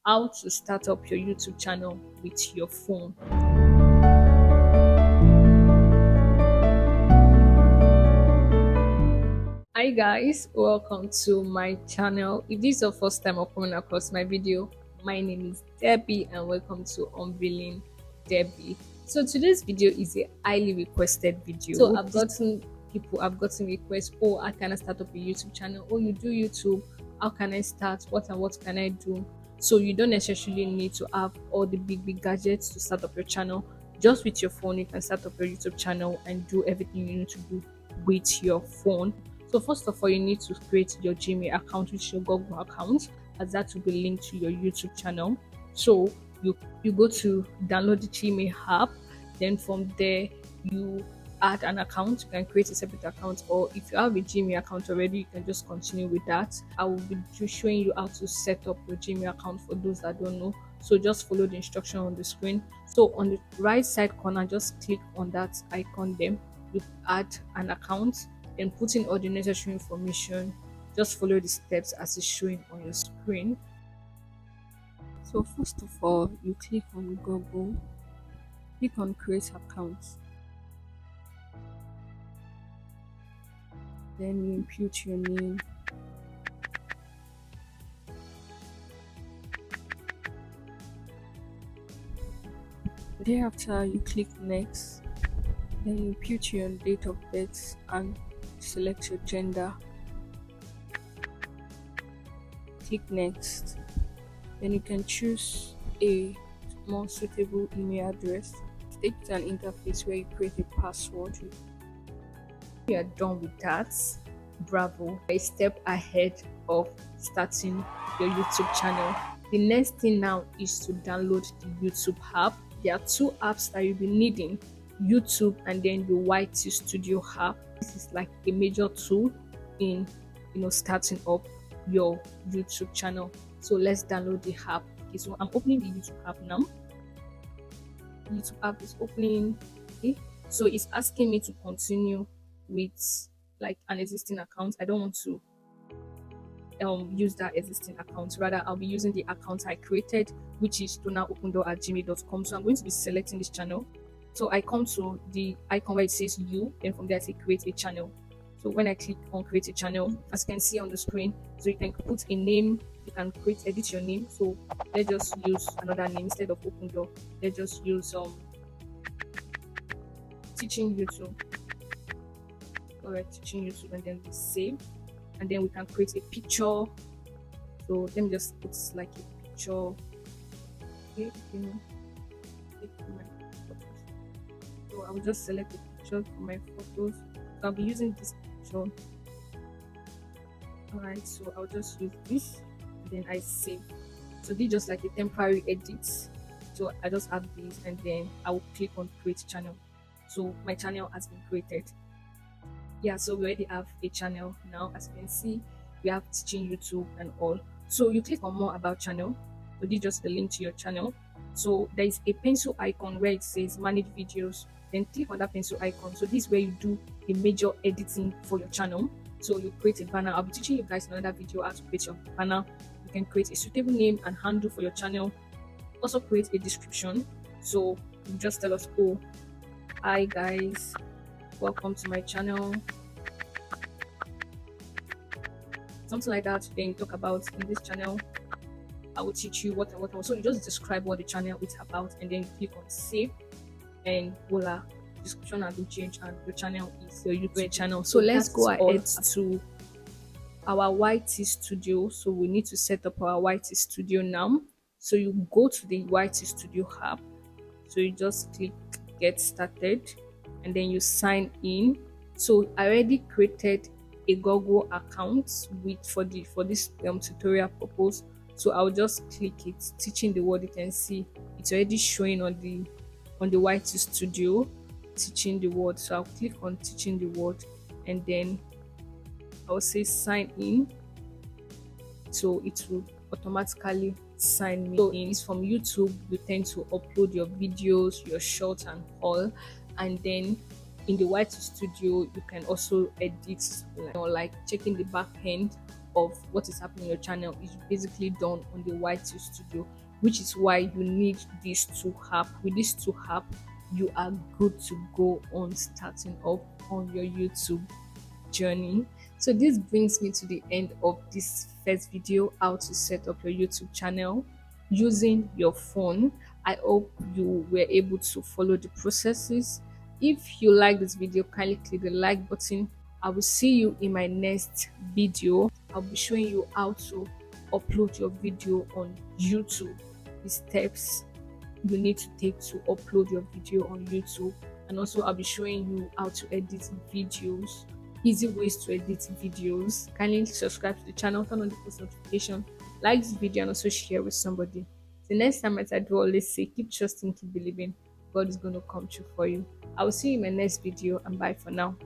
how to start up your YouTube channel with your phone. Hi guys, welcome to my channel. If this is your first time of coming across my video, my name is Debbie and welcome to Unveiling Debbie. So today's video is a highly requested video. So I've gotten requests, oh, how can I start up a YouTube channel? Oh, you do YouTube, how can I start? What and what can I do? So you don't necessarily need to have all the big gadgets to start up your channel. Just with your phone, you can start up your YouTube channel and do everything you need to do with your phone. So first of all, you need to create your Gmail account, which is your Google account, as that will be linked to your YouTube channel. So you go to download the Gmail app, then from there you add an account. You can create a separate account, or if you have a Gmail account already, you can just continue with that. I will be just showing you how to set up your Gmail account for those that don't know. So just follow the instruction on the screen. So on the right side corner, just click on that icon, then you add an account and put in all the necessary information. Just follow the steps as it's showing on your screen. So first of all, you click on Google, click on create account, then you input your name, thereafter you click next, then you input your date of birth and select your gender, click next, then you can choose a more suitable email address. Take to an interface where you create a password. You are done with that, bravo, a step ahead of starting your YouTube channel. The next thing now is to download the YouTube app. There are two apps that you'll be needing, YouTube and then the YT Studio app. This is like a major tool in starting up your YouTube channel. So let's download the app. Okay, so I'm opening the YouTube app now. The YouTube app is opening. Okay, so it's asking me to continue with like an existing account. I don't want to use that existing account. Rather, I'll be using the account I created, which is tonaopendoor@gmail.com. So I'm going to be selecting this channel. So I come to the icon where it says you, then from there I say create a channel. So when I click on create a channel, as you can see on the screen, so you can put a name, you can edit your name. So let's just use another name instead of open door. Let's just use teaching YouTube. Alright, teaching YouTube, and then we save, and then we can create a picture. So let me just put like a picture. Okay, so I will just select a picture for my photos. So I'll be using this picture. Alright, so I'll just use this, and then I save. So this is just like a temporary edit. So I just add this, and then I will click on create channel. So my channel has been created. Yeah, so we already have a channel now. As you can see, we have teaching YouTube and all. So you click on more about channel. So this is just the link to your channel. So there is a pencil icon where it says manage videos. Then click on that pencil icon. So this is where you do the major editing for your channel. So you create a banner. I'll be teaching you guys in another video how to create your banner. You can create a suitable name and handle for your channel. Also create a description. So you just tell us, oh, hi guys, welcome to my channel, something like that. Then you talk about, in this channel I will teach you what and what. So you just describe what the channel is about, and then you click on save, and voila, description has been changed and your channel is your YouTube channel. So let's go ahead to our YT Studio. So we need to set up our YT Studio now. So you go to the YT Studio app. So you just click get started, and then you sign in. So I already created a Google account for this tutorial purpose. So I'll just click it, teaching the word. You can see it's already showing on the YT Studio, teaching the word. So I'll click on teaching the word, and then I'll say sign in. So it will automatically sign me in. It's from YouTube. You tend to upload your videos, your shorts and all, and then in the YT Studio you can also edit, like checking the back end of what is happening in your channel is basically done on the YT Studio, which is why you need these two app. With these two app, you are good to go on starting off on your YouTube journey. So this brings me to the end of this first video, how to set up your YouTube channel using your phone. I hope you were able to follow the processes. If you like this video, kindly click the like button. I will see you in my next video. I'll be showing you how to upload your video on YouTube, the steps you need to take to upload your video on YouTube. And also I'll be showing you how to edit videos, easy ways to edit videos. Kindly subscribe to the channel, turn on the post notification, like this video, and also share with somebody. The next time, as I do always say, keep trusting, keep believing. God is going to come true for you. I will see you in my next video, and bye for now.